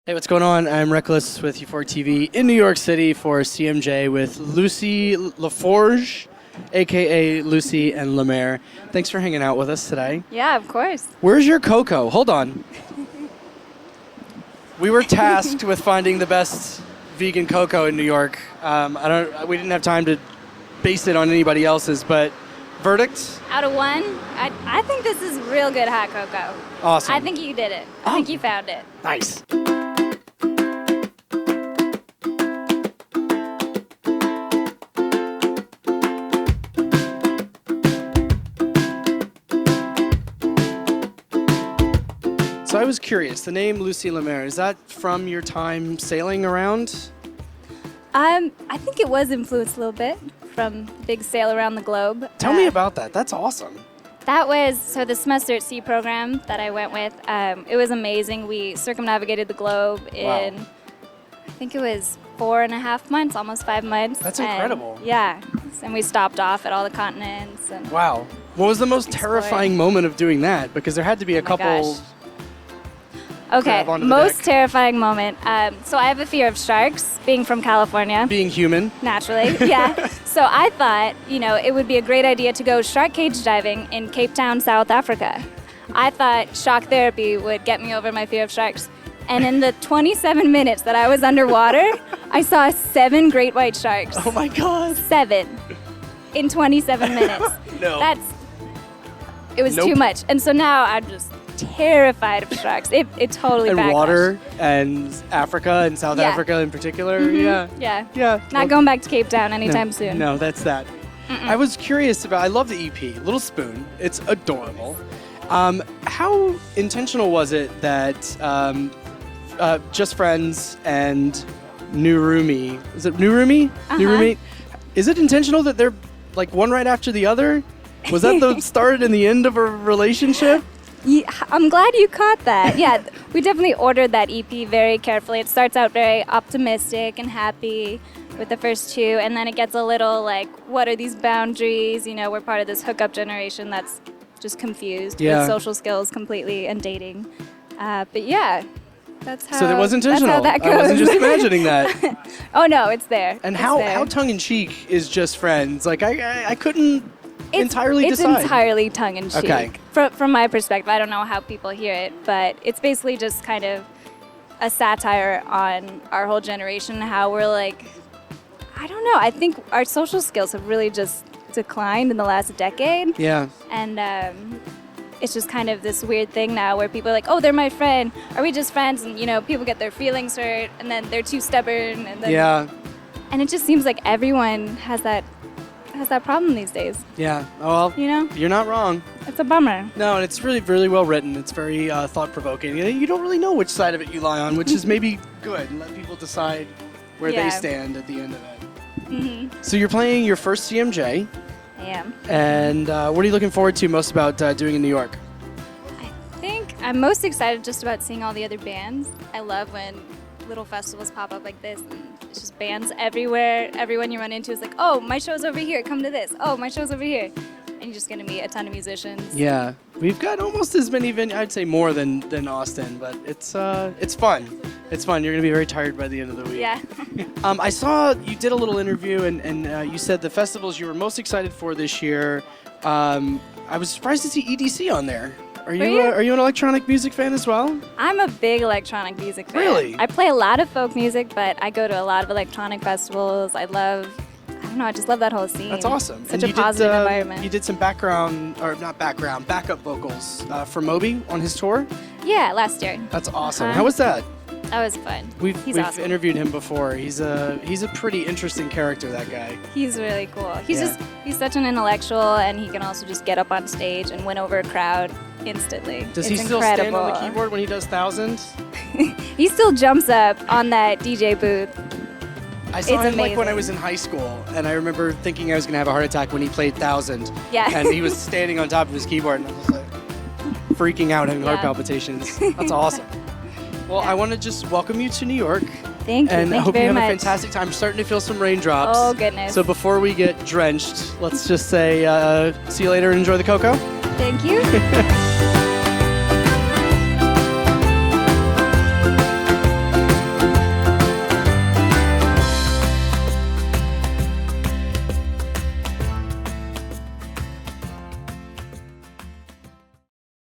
Hey, what's going on? I'm Reckless with UphoricTV in New York City for CMJ with Lucy Laforge, a.k.a. Lucy and MER. Thanks for hanging out with us today. Yeah, of course. Where's your cocoa? Hold on. We were tasked with finding the best vegan cocoa in New York. We didn't have time to base it on anybody else's, but verdict? Out of one, I think this is real good hot cocoa. Awesome. I think you did it. I think you found it. Nice. So I was curious, the name Lucy MER, is that from your time sailing around? I think it was influenced a little bit from the big sail around the globe. Tell me about that. That's awesome. That was, so the Semester at Sea program that I went with, it was amazing. We circumnavigated the globe in, Wow. I think it was 4.5 months, almost 5 months. That's And, incredible. yeah, and we stopped off at all the continents. And Wow. What was the most terrifying moment of doing that? Because there had to be a couple... gosh. Okay, grab onto the most deck. terrifying moment. So I have a fear of sharks, being from California, Being human. naturally. Yeah. So I thought, it would be a great idea to go shark cage diving in Cape Town, South Africa. I thought shock therapy would get me over my fear of sharks. And in the 27 minutes that I was underwater, I saw 7 great white sharks. Oh my God. 7 in 27 minutes. No. It was Nope. too much. And so now I'm just terrified of sharks. It totally And backlashed. water and Africa and South Yeah. Africa in particular. Mhm. Yeah. Yeah. Not going back to Cape Town anytime soon. No, that's that. I was curious about, I love the EP, Little Spoon. It's adorable. How intentional was it that Just Friends and New Roomie, is it New Roomie? New Roommate? Is it intentional that they're like one right after the other? Was that the start and the end of a relationship? Yeah, I'm glad you caught that. Yeah, we definitely ordered that EP very carefully. It starts out very optimistic and happy with the first 2, and then it gets a little like, what are these boundaries? We're part of this hookup generation that's just confused with social skills completely and dating. But yeah, that's how. So that was intentional. That's how that goes. I wasn't just imagining that. Oh no, it's there. And It's how there. tongue-in-cheek is Just Friends? Like I couldn't entirely it's decide. entirely tongue-in-cheek. Okay. From my perspective, I don't know how people hear it, but it's basically just kind of a satire on our whole generation, how we're like, I don't know, I think our social skills have really just declined in the last decade. Yeah. And it's just kind of this weird thing now where people are like, oh, they're my friend. Are we just friends? And, people get their feelings hurt, and then they're too stubborn. And then, Yeah. And it just seems like everyone has that problem these days. Yeah. Oh, well, you're not wrong. It's a bummer. No, and it's really, really well written. It's very thought-provoking. You don't really know which side of it you lie on, which is maybe good, and let people decide where they stand at the end of it. Mm-hmm. So you're playing your first CMJ, I am. and what are you looking forward to most about doing in New York? I think I'm most excited just about seeing all the other bands. I love when little festivals pop up like this, and it's just bands everywhere. Everyone you run into is like, oh, my show's over here, come to this. Oh, my show's over here. And you're just going to meet a ton of musicians. Yeah, we've got almost as many I'd say more than Austin, but it's fun. It's fun. You're going to be very tired by the end of the week. Yeah. I saw you did a little interview, and you said the festivals you were most excited for this year. I was surprised to see EDC on there. Are you an electronic music fan as well? I'm a big electronic music fan. Really? I play a lot of folk music, but I go to a lot of electronic festivals. I just love that whole scene. That's awesome. Such and a positive environment. You did some backup vocals for Moby on his tour. Yeah, last year. That's awesome. How was that? That was fun. We've awesome. interviewed him before. He's a pretty interesting character, that guy. He's really cool. He's such an intellectual, and he can also just get up on stage and win over a crowd instantly. Does he still stand on the keyboard when he does Thousands? He still jumps up on that DJ booth. I saw him amazing. when I was in high school, and I remember thinking I was going to have a heart attack when he played Thousand. Yeah. And he was standing on top of his keyboard, and I was like freaking out, having heart palpitations. That's awesome. Well, I want to just welcome you to New York. Thank you. And I Thank hope you you very have a much. fantastic time. I'm starting to feel some raindrops. Oh, goodness. So before we get drenched, let's just say see you later and enjoy the cocoa. Thank you.